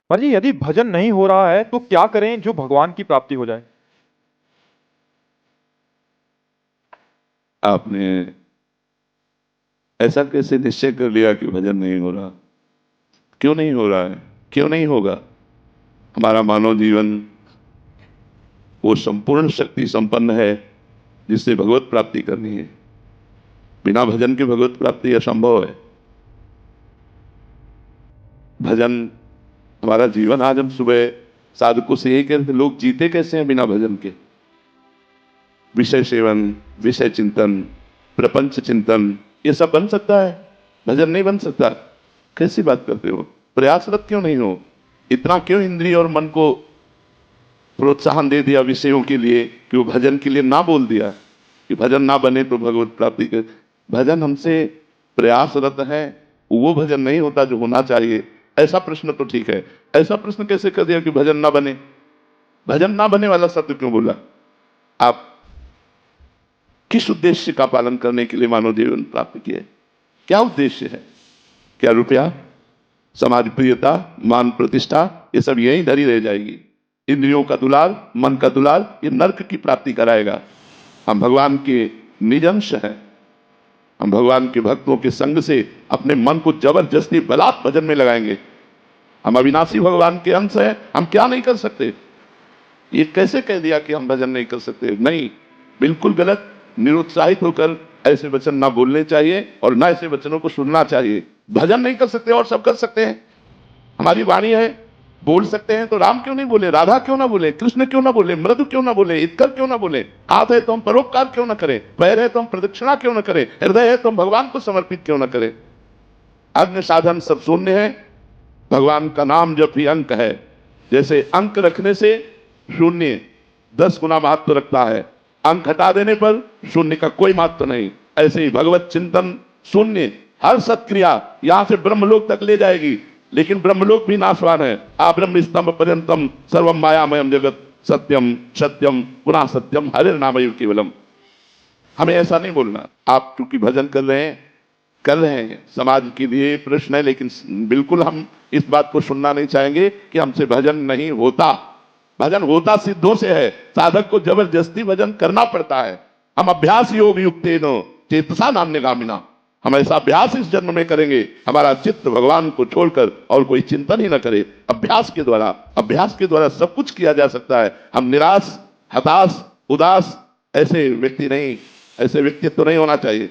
पर जी यदि भजन नहीं हो रहा है तो क्या करें जो भगवान की प्राप्ति हो जाए? आपने ऐसा कैसे निश्चय कर लिया कि भजन नहीं हो रहा? क्यों नहीं हो रहा है? क्यों नहीं होगा? हमारा मानव जीवन वो संपूर्ण शक्ति संपन्न है जिससे भगवत प्राप्ति करनी है। बिना भजन के भगवत प्राप्ति असंभव है। भजन हमारा जीवन, आज हम सुबह साधकों से यही कहते, लोग जीते कैसे हैं बिना भजन के? विषय सेवन, विषय चिंतन, प्रपंच चिंतन, ये सब बन सकता है, भजन नहीं बन सकता। कैसी बात करते हो? प्रयासरत क्यों नहीं हो? इतना क्यों इंद्रिय और मन को प्रोत्साहन दे दिया विषयों के लिए कि वो भजन के लिए ना बोल दिया कि भजन ना बने तो भगवत प्राप्ति के? भजन हमसे प्रयासरत है, वो भजन नहीं होता जो होना चाहिए। ऐसा प्रश्न तो ठीक है, ऐसा प्रश्न कैसे कर दिया कि भजन ना बने? भजन ना बने वाला शब्द क्यों बोला? आप किस उद्देश्य का पालन करने के लिए मानव जीवन प्राप्त किए? क्या उद्देश्य है? क्या रुपया, समाज प्रियता, मान प्रतिष्ठा, ये सब यही धरी रह जाएगी। इंद्रियों का दुलार, मन का दुलार, ये नरक की प्राप्ति कराएगा। हम भगवान के निज अंश हैं। हम भगवान के भक्तों के संग से अपने मन को जबरदस्ती बलात् भजन में लगाएंगे। हम अविनाशी भगवान के अंश हैं, हम क्या नहीं कर सकते? ये कैसे कह दिया कि हम भजन नहीं कर सकते? नहीं, बिल्कुल गलत। निरुत्साहित होकर ऐसे वचन ना बोलने चाहिए और ना ऐसे वचनों को सुनना चाहिए। भजन नहीं कर सकते और सब कर सकते हैं। हमारी वाणी है, बोल सकते हैं, तो राम क्यों नहीं बोले? राधा क्यों ना बोले? कृष्ण क्यों ना बोले? मृदु क्यों ना बोले? इतकर क्यों ना बोले? हाथ है तो हम परोपकार क्यों ना करें? पैर है तो हम प्रदक्षिणा क्यों ना करें? हृदय है तो हम भगवान को समर्पित क्यों ना करें? अन्य साधन सब शून्य है, भगवान का नाम जब भी अंक है। जैसे अंक रखने से शून्य 10 गुना महत्व रखता है, अंक हटा देने पर शून्य का कोई महत्व नहीं। ऐसे ही भगवत चिंतन शून्य, हर सत्क्रिया यहां से ब्रह्मलोक तक ले जाएगी, लेकिन ब्रह्मलोक भी नाशवान है। आ ब्रह्म स्तंभ पर्यंतम सर्वम मायामयम जगत सत्यम सत्यम पुनः सत्यम हरे नाम केवलम। हमें ऐसा नहीं बोलना। आप क्योंकि भजन कर रहे हैं, समाज के लिए प्रश्न है, लेकिन बिल्कुल हम इस बात को सुनना नहीं चाहेंगे कि हमसे भजन नहीं होता। भजन होता सिद्धों से है, साधक को जबरदस्ती भजन करना पड़ता है। हम अभ्यास योग युक्तेनो चेतसा नान्यगामिना, हम ऐसा अभ्यास इस जन्म में करेंगे, हमारा चित्त भगवान को छोड़कर और कोई चिंतन ही न करे। अभ्यास के द्वारा सब कुछ किया जा सकता है। हम निराश, हताश, उदास ऐसे व्यक्ति नहीं, ऐसे व्यक्तित्व नहीं होना चाहिए।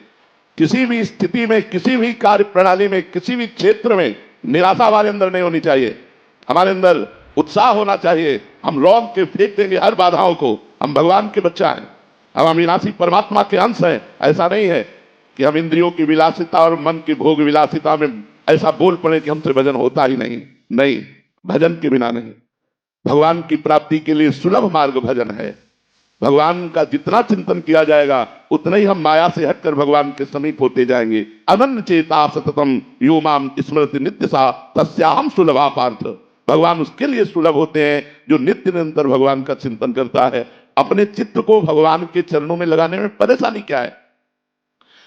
किसी भी स्थिति में, किसी भी कार्य प्रणाली में, किसी भी क्षेत्र में निराशा हमारे अंदर नहीं होनी चाहिए। हमारे अंदर उत्साह होना चाहिए। हम रौंद के फेंक देंगे हर बाधाओं को। हम भगवान के बच्चा हैं, हम अविनाशी परमात्मा के अंश हैं। ऐसा नहीं है कि हम इंद्रियों की विलासिता और मन की भोग विलासिता में ऐसा बोल पड़े कि हमसे भजन होता ही नहीं। नहीं, भजन के बिना नहीं। भगवान की प्राप्ति के लिए सुलभ मार्ग भजन है। भगवान का जितना चिंतन किया जाएगा उतना ही हम माया से हटकर भगवान के समीप होते जाएंगे। अनन्य चेता सततम यो माम स्मृति नित्य सा तस्याहम सुलभा पार्थ। भगवान उसके लिए सुलभ होते हैं जो नित्य निरंतर भगवान का चिंतन करता है। अपने चित्त को भगवान के चरणों में लगाने में परेशानी क्या है?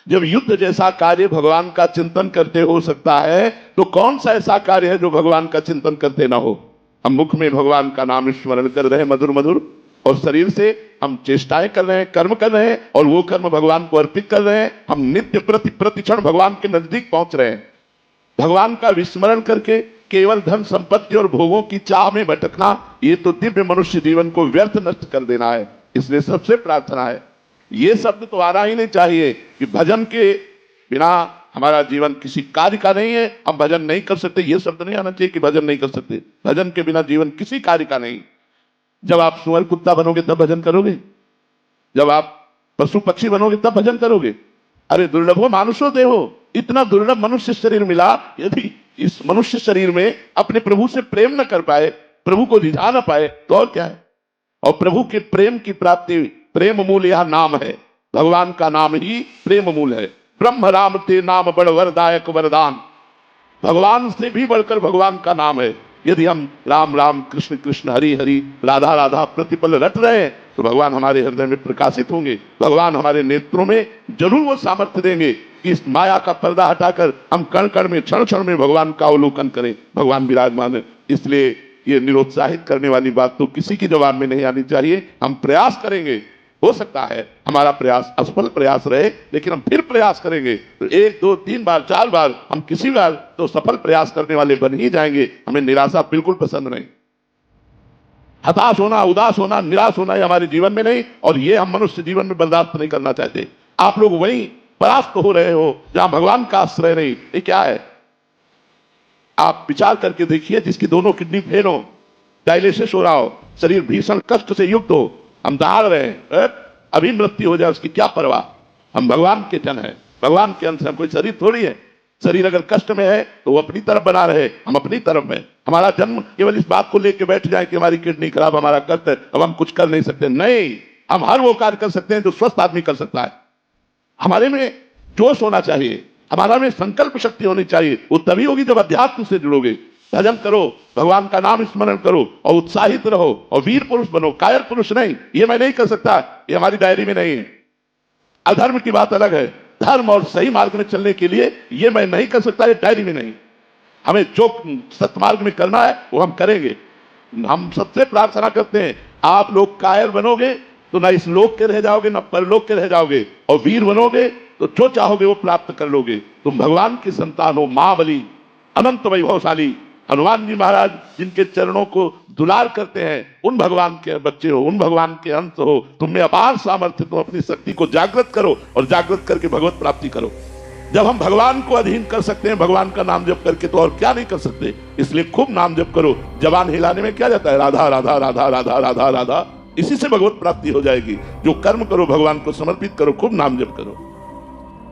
जब युद्ध जैसा कार्य भगवान का चिंतन करते हो सकता है, तो कौन सा ऐसा कार्य है जो भगवान का चिंतन करते ना हो? हम मुख में भगवान का नाम स्मरण कर रहे हैं मधुर मधुर, और शरीर से हम चेष्टाएं कर रहे हैं, कर्म कर रहे हैं, और वो कर्म भगवान को अर्पित कर रहे हैं। हम नित्य प्रतिक्षण भगवान के नजदीक पहुंच रहे हैं। भगवान का विस्मरण करके केवल धन संपत्ति और भोगों की चाह में भटकना, ये तो दिव्य मनुष्य जीवन को व्यर्थ नष्ट कर देना है। इसलिए सबसे प्रार्थना है, ये शब्द तो आना ही नहीं चाहिए कि भजन के बिना हमारा जीवन किसी कार्य का नहीं है, हम भजन नहीं कर सकते। ये शब्द नहीं आना चाहिए कि भजन नहीं कर सकते। भजन के बिना जीवन किसी कार्य का नहीं। जब आप सुअर कुत्ता बनोगे तब भजन करोगे, जब आप पशु पक्षी बनोगे तब भजन करोगे। अरे दुर्लभो मानुषो देहो, इतना दुर्लभ मनुष्य शरीर मिला, यदि इस मनुष्य शरीर में अपने प्रभु से प्रेम न कर पाए, प्रभु को रिझा न पाए, तो और क्या है? और प्रभु के प्रेम की प्राप्ति, प्रेम मूल यह नाम है। भगवान का नाम ही प्रेम मूल है। ब्रह्म राम ते नाम बड़ वरदायक वरदान। भगवान से भी बढ़कर भगवान का नाम है। यदि हम राम राम कृष्ण कृष्ण हरि हरि राधा राधा प्रतिपल रट रहे हैं, तो भगवान हमारे हृदय में प्रकाशित होंगे। भगवान हमारे नेत्रों में जरूर वो सामर्थ्य देंगे कि इस माया का पर्दा हटाकर हम कण कण में क्षण क्षण में भगवान का अवलोकन करें। भगवान विराजमान है। इसलिए ये निरुत्साहित करने वाली बात तो किसी की जवाब में नहीं आनी चाहिए। हम प्रयास करेंगे, हो सकता है हमारा प्रयास असफल प्रयास रहे, लेकिन हम फिर प्रयास करेंगे तो 1 2 3 बार 4 बार हम किसी बार तो सफल प्रयास करने वाले बन ही जाएंगे। हमें निराशा बिल्कुल पसंद नहीं। हताश होना, उदास होना, निराश होना ये हमारे जीवन में नहीं, और ये हम मनुष्य जीवन में बर्दाश्त नहीं करना चाहते। आप लोग वहीं परास्त हो रहे हो जहां भगवान का आश्रय नहीं। ये क्या है? आप विचार करके देखिए, जिसकी दोनों किडनी फेल हो, डायलिसिस हो रहा हो, शरीर भीषण कष्ट से युक्त हो, हम दहाड़ रहे हैं, अभी मृत्यु हो जाए उसकी क्या परवाह। हम भगवान के जन हैं, भगवान के अंश हैं, कोई शरीर थोड़ी है। शरीर अगर कष्ट में है तो वो अपनी तरफ बना रहे, हम अपनी तरफ में। हमारा जन्म केवल इस बात को लेकर बैठ जाए कि हमारी किडनी खराब, हमारा कष्ट है, अब हम कुछ कर नहीं सकते। नहीं, हम हर वो कार्य कर सकते हैं जो स्वस्थ आदमी कर सकता है। हमारे में जोश होना चाहिए, हमारा में संकल्प शक्ति होनी चाहिए। वो तभी होगी जब अध्यात्म से जुड़ोगे। भजन करो, भगवान का नाम स्मरण करो और उत्साहित रहो और वीर पुरुष बनो, कायर पुरुष नहीं। ये मैं नहीं कर सकता, ये हमारी डायरी में नहीं है। अधर्म की बात अलग है, धर्म और सही मार्ग में चलने के लिए ये मैं नहीं कर सकता, ये डायरी में नहीं। हमें जो सत्मार्ग में करना है वो हम करेंगे। हम सबसे प्रार्थना करते हैं, आप लोग कायर बनोगे तो ना इस लोक के रह जाओगे ना परलोक के रह जाओगे, और वीर बनोगे तो जो चाहोगे वो प्राप्त कर लोगे। तुम भगवान की संतान हो, महाबली अनंत वैभवशाली हनुमान जी महाराज जिनके चरणों को दुलार करते हैं, उन भगवान के बच्चे हो, उन भगवान के अंश हो। तुम में अपार सामर्थ्य, तुम अपनी शक्ति को जागृत करो और जागृत करके भगवत प्राप्ति करो। जब हम भगवान को अधीन कर सकते हैं भगवान का नाम जप करके, तो और क्या नहीं कर सकते। इसलिए खूब नाम जप करो। जबान हिलाने में क्या जाता है? राधा राधा राधा राधा राधा राधा। इसी से भगवत प्राप्ति हो जाएगी। जो कर्म करो भगवान को समर्पित करो, खूब नाम जप करो।